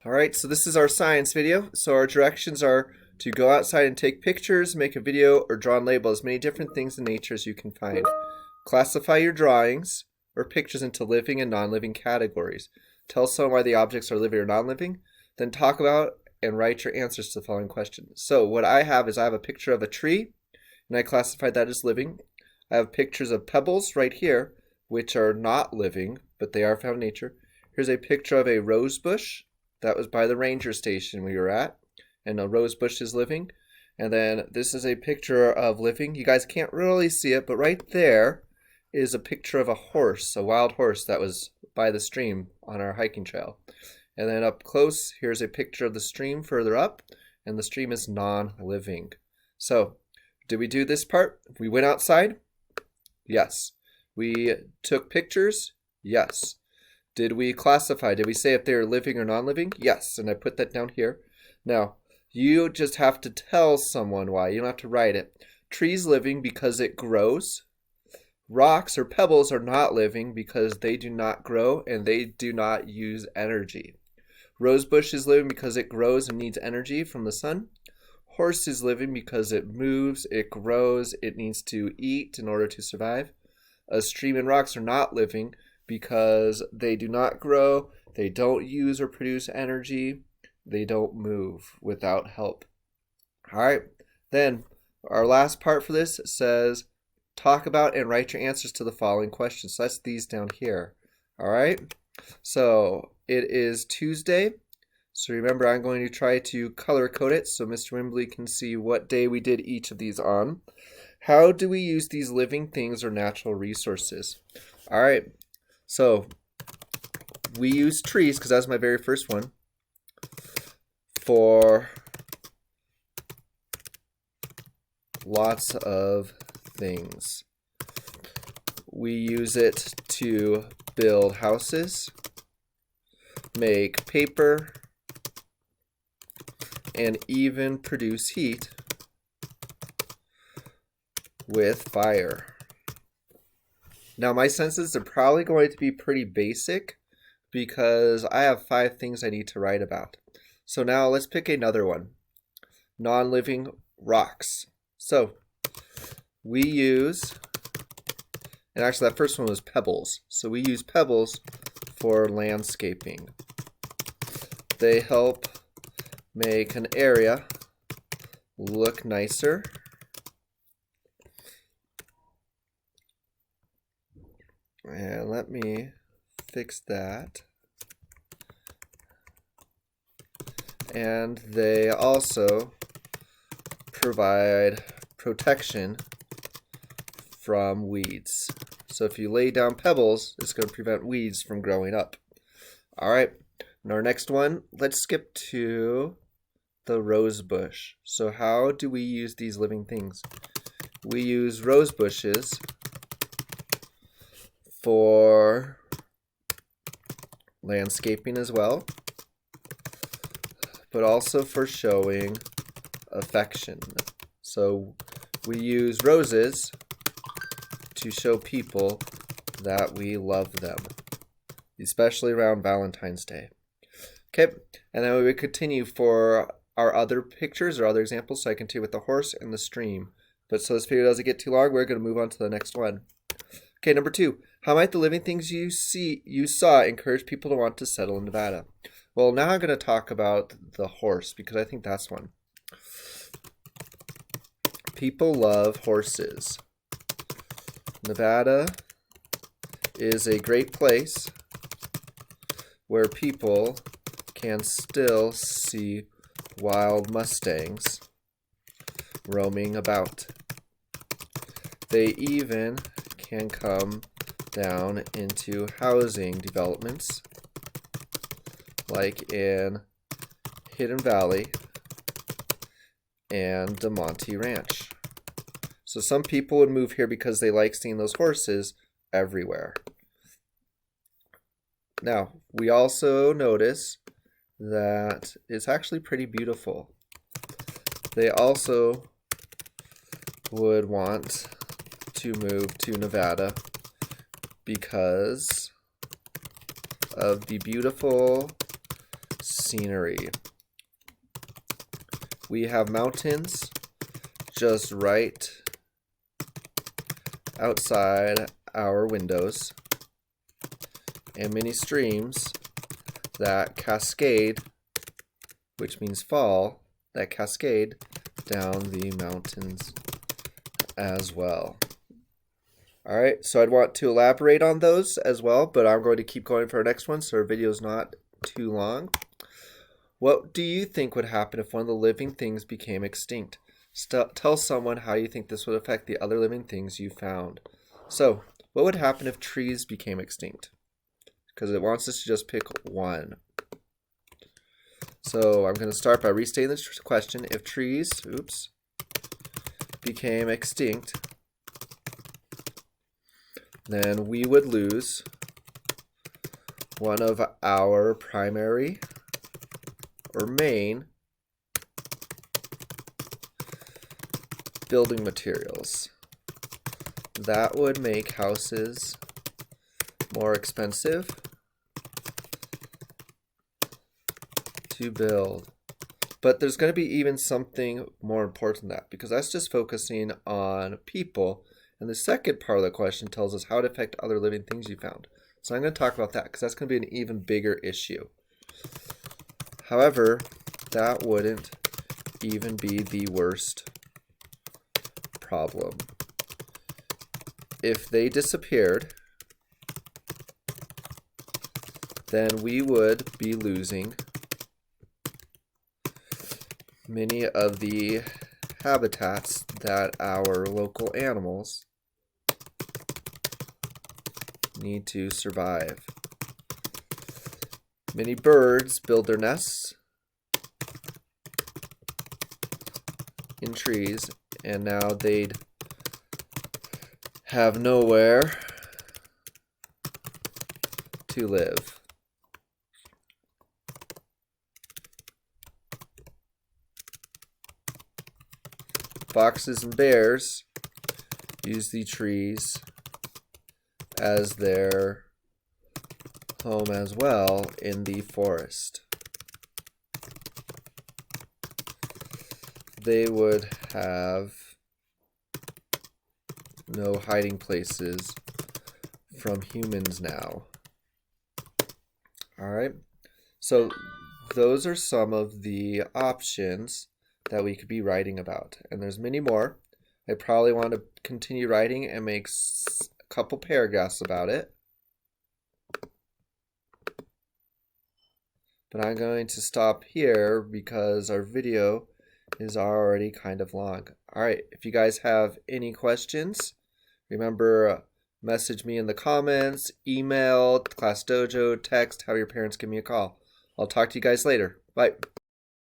All right, so this is our science video. So our directions are to go outside and take pictures, make a video, or draw and label as many different things in nature as you can find. Classify your drawings or pictures into living and non-living categories. Tell someone why the objects are living or non-living. Then talk about and write your answers to the following questions. So what I have is I have a picture of a tree, and I classified that as living. I have pictures of pebbles right here, which are not living, but they are found in nature. Here's a picture of a rose bush. That was by the ranger station we were at, and a rose bush is living. And then this is a picture of living. You guys can't really see it, but right there is a picture of a horse, a wild horse that was by the stream on our hiking trail. And then up close, here's a picture of the stream further up, and the stream is non-living. So, did we do this part? We went outside? Yes. We took pictures? Yes. Did we classify? Did we say if they are living or non-living? Yes, and I put that down here. Now, you just have to tell someone why. You don't have to write it. Trees living because it grows. Rocks or pebbles are not living because they do not grow and they do not use energy. Rosebush is living because it grows and needs energy from the sun. Horse is living because it moves, it grows, it needs to eat in order to survive. A stream and rocks are not living because they do not grow, they don't use or produce energy, they don't move without help. All right, then our last part for this says talk about and write your answers to the following questions. So that's these down here. All right, so it is Tuesday. So remember, I'm going to try to color code it so Mr. Wimbley can see what day we did each of these on. How do we use these living things or natural resources? All right. So we use trees, because that's my very first one, for lots of things. We use it to build houses, make paper, and even produce heat with fire. Now my senses are probably going to be pretty basic because I have 5 things I need to write about. So now let's pick another one. Non-living rocks. So we use, and actually that first one was pebbles. So we use pebbles for landscaping. They help make an area look nicer. And let me fix that. And they also provide protection from weeds. So if you lay down pebbles, it's going to prevent weeds from growing up. All right, and our next one, let's skip to the rose bush. So how do we use these living things? We use rose bushes for landscaping as well, but also for showing affection. So we use roses to show people that we love them, especially around Valentine's Day. Okay, and then we would continue for our other pictures or other examples. So I continue with the horse and the stream. But so this video doesn't get too long, we're going to move on to the next one. Okay, number 2. How might the living things you saw encourage people to want to settle in Nevada? Well, now I'm going to talk about the horse because I think that's one. People love horses. Nevada is a great place where people can still see wild Mustangs roaming about. They even can come down into housing developments like in Hidden Valley and the Monte Ranch. So some people would move here because they like seeing those horses everywhere. Now, we also notice that it's actually pretty beautiful. They also would want to move to Nevada because of the beautiful scenery. We have mountains just right outside our windows, and many streams that cascade, which means fall, that cascade down the mountains as well. All right, so I'd want to elaborate on those as well, but I'm going to keep going for our next one so our video is not too long. What do you think would happen if one of the living things became extinct? Tell someone how you think this would affect the other living things you found. So, what would happen if trees became extinct? Because it wants us to just pick one. So, I'm going to start by restating this question. If trees, became extinct, then we would lose one of our primary or main building materials. That would make houses more expensive to build. But there's going to be even something more important than that, because that's just focusing on people. And the second part of the question tells us how it affect other living things you found. So I'm going to talk about that because that's going to be an even bigger issue. However, that wouldn't even be the worst problem. If they disappeared, then we would be losing many of the habitats that our local animals need to survive. Many birds build their nests in trees, and now they'd have nowhere to live. Foxes and bears use the trees as their home as well in the forest. They would have no hiding places from humans now. All right, so those are some of the options that we could be writing about, and there's many more. I probably want to continue writing and make a couple paragraphs about it, but I'm going to stop here because our video is already kind of long. All right, if you guys have any questions, remember, message me in the comments, email, Class Dojo, text, have your parents give me a call. I'll talk to you guys later. Bye.